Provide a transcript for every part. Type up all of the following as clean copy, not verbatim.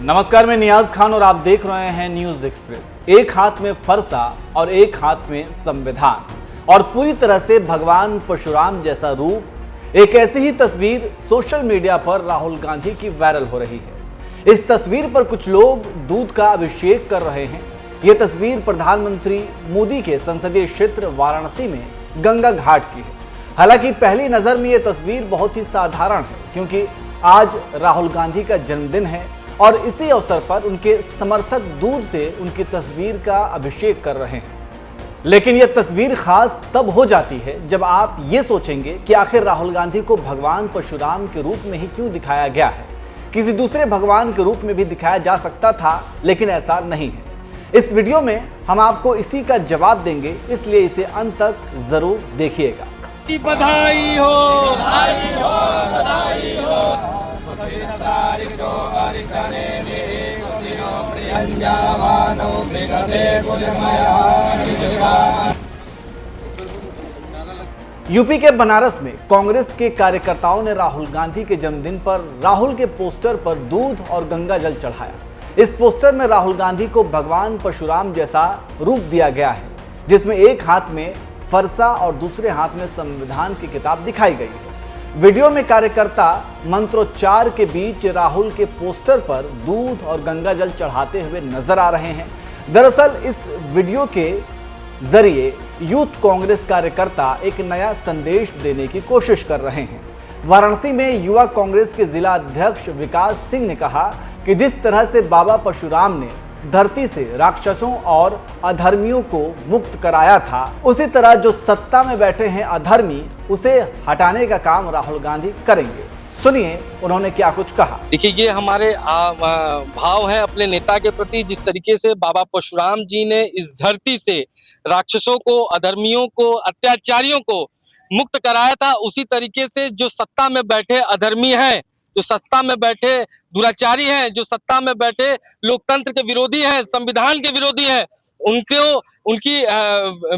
नमस्कार, मैं नियाज खान और आप देख रहे हैं न्यूज एक्सप्रेस। एक हाथ में फरसा और एक हाथ में संविधान और पूरी तरह से भगवान परशुराम जैसा रूप। एक ऐसी ही तस्वीर सोशल मीडिया पर राहुल गांधी की वायरल हो रही है। इस तस्वीर पर कुछ लोग दूध का अभिषेक कर रहे हैं। ये तस्वीर प्रधानमंत्री मोदी के संसदीय क्षेत्र वाराणसी में गंगा घाट की है। हालांकि पहली नजर में ये तस्वीर बहुत ही साधारण है, क्योंकि आज राहुल गांधी का जन्मदिन है और इसी अवसर पर उनके समर्थक दूध से उनकी तस्वीर का अभिषेक कर रहे हैं। लेकिन यह तस्वीर खास तब हो जाती है जब आप ये सोचेंगे कि आखिर राहुल गांधी को भगवान परशुराम के रूप में ही क्यों दिखाया गया है। किसी दूसरे भगवान के रूप में भी दिखाया जा सकता था, लेकिन ऐसा नहीं है। इस वीडियो में हम आपको इसी का जवाब देंगे, इसलिए इसे अंत तक जरूर देखिएगा। बधाई हो, बधाई हो, बधाई हो। यूपी के बनारस में कांग्रेस के कार्यकर्ताओं ने राहुल गांधी के जन्मदिन पर राहुल के पोस्टर पर दूध और गंगा जल चढ़ाया। इस पोस्टर में राहुल गांधी को भगवान परशुराम जैसा रूप दिया गया है, जिसमें एक हाथ में फरसा और दूसरे हाथ में संविधान की किताब दिखाई गई है। वीडियो में कार्यकर्ता मंत्रोच्चार के बीच राहुल के पोस्टर पर दूध और गंगा जल चढ़ाते हुए नजर आ रहे हैं। दरअसल इस वीडियो के जरिए यूथ कांग्रेस कार्यकर्ता एक नया संदेश देने की कोशिश कर रहे हैं। वाराणसी में युवा कांग्रेस के जिला अध्यक्ष विकास सिंह ने कहा कि जिस तरह से बाबा परशुराम ने धरती से राक्षसों और अधर्मियों को मुक्त कराया था, उसी तरह जो सत्ता में बैठे हैं अधर्मी, उसे हटाने का काम राहुल गांधी करेंगे। सुनिए उन्होंने क्या कुछ कहा। देखिए, ये हमारे भाव है अपने नेता के प्रति। जिस तरीके से बाबा परशुराम जी ने इस धरती से राक्षसों को, अधर्मियों को, अत्याचारियों को मुक्त कराया था, उसी तरीके से जो सत्ता में बैठे अधर्मी हैं, जो सत्ता में बैठे दुराचारी हैं, जो सत्ता में बैठे लोकतंत्र के विरोधी हैं, संविधान के विरोधी हैं, उनकी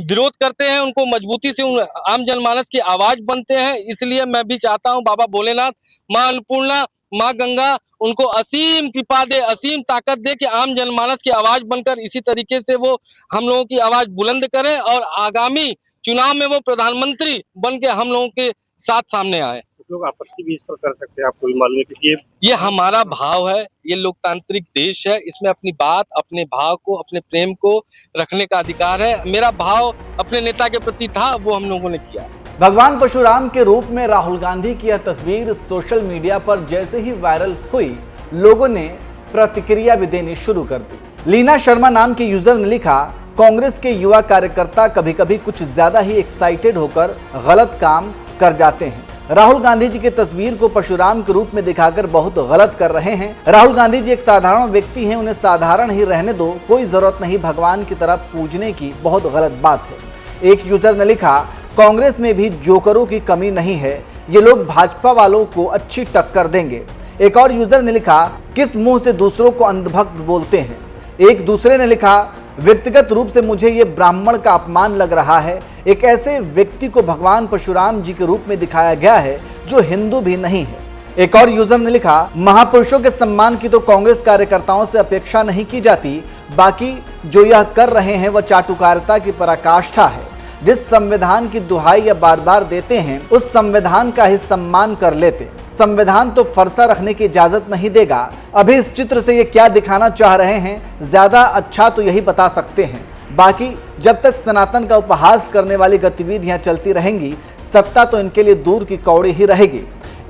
विरोध करते हैं, उनको मजबूती से आम जनमानस की आवाज बनते हैं। इसलिए मैं भी चाहता हूं बाबा भोलेनाथ, मां अन्नपूर्णा, मां गंगा उनको असीम कृपा दे, असीम ताकत दे कि आम जनमानस की आवाज बनकर इसी तरीके से वो हम लोगों की आवाज बुलंद करें और आगामी चुनाव में वो प्रधानमंत्री बन के हम लोगों के साथ सामने आए। लोग आपत्ति भी इस पर कर सकते हैं, आपको भी मालूम है, क्योंकि ये हमारा भाव है, ये लोकतांत्रिक देश है, इसमें अपनी बात, अपने भाव को, अपने प्रेम को रखने का अधिकार है। मेरा भाव अपने नेता के प्रति था, वो हम लोगों ने किया। भगवान परशुराम के रूप में राहुल गांधी की यह तस्वीर सोशल मीडिया पर जैसे ही वायरल हुई, लोगों ने प्रतिक्रिया भी देनी शुरू कर दी। लीना शर्मा नाम के यूजर ने लिखा, कांग्रेस के युवा कार्यकर्ता कभी कभी कुछ ज्यादा ही एक्साइटेड होकर गलत काम कर जाते हैं। राहुल गांधी जी की तस्वीर को परशुराम के रूप में दिखाकर बहुत गलत कर रहे हैं। राहुल गांधी जी एक साधारण व्यक्ति हैं, उन्हें साधारण ही रहने दो, कोई जरूरत नहीं भगवान की तरफ पूजने की, बहुत गलत बात है। एक यूजर ने लिखा, कांग्रेस में भी जोकरों की कमी नहीं है, ये लोग भाजपा वालों को अच्छी टक्कर देंगे। एक और यूजर ने लिखा, किस मुंह से दूसरों को अंधभक्त बोलते हैं। एक दूसरे ने लिखा, व्यक्तिगत रूप से मुझे ये ब्राह्मण का अपमान लग रहा है। एक ऐसे व्यक्ति को भगवान परशुराम जी के रूप में दिखाया गया है जो हिंदू भी नहीं है। एक और यूजर ने लिखा, महापुरुषों के सम्मान की तो कांग्रेस कार्यकर्ताओं से अपेक्षा नहीं की जाती, बाकी जो यह कर रहे हैं वह चाटुकारिता की पराकाष्ठा है। जिस संविधान की दुहाई या बार बार देते हैं, उस संविधान का ही सम्मान कर लेते। संविधान तो फरसा रखने की इजाजत नहीं देगा। अभी इस चित्र से ये क्या दिखाना चाह रहे हैं, ज्यादा अच्छा तो यही बता सकते हैं। बाकी जब तक सनातन का उपहास करने वाली गतिविधियां चलती रहेंगी, सत्ता तो इनके लिए दूर की कौड़ी ही रहेगी।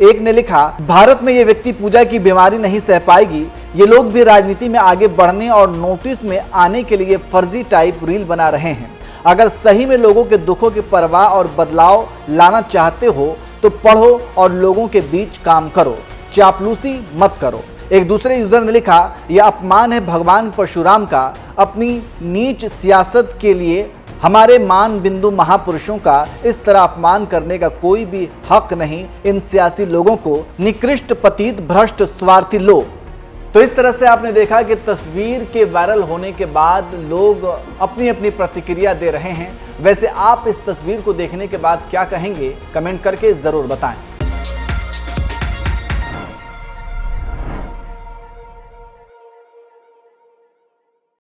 एक ने लिखा, भारत में ये व्यक्ति पूजा की बीमारी नहीं सह पाएगी। ये लोग भी राजनीति में आगे बढ़ने और नोटिस में आने के लिए फर्जी टाइप रील बना रहे हैं। अगर सही में लोगों के दुखों की परवाह और बदलाव लाना चाहते हो तो पढ़ो और लोगों के बीच काम करो, चापलूसी मत करो। एक दूसरे यूजर ने लिखा, यह अपमान है भगवान परशुराम का। अपनी नीच सियासत के लिए हमारे मान बिंदु महापुरुषों का इस तरह अपमान करने का कोई भी हक नहीं। इन सियासी लोगों को निकृष्ट, पतित, भ्रष्ट, स्वार्थी लोग। तो इस तरह से आपने देखा कि तस्वीर के वायरल होने के बाद लोग अपनी अपनी प्रतिक्रिया दे रहे हैं। वैसे आप इस तस्वीर को देखने के बाद क्या कहेंगे, कमेंट करके जरूर बताएं।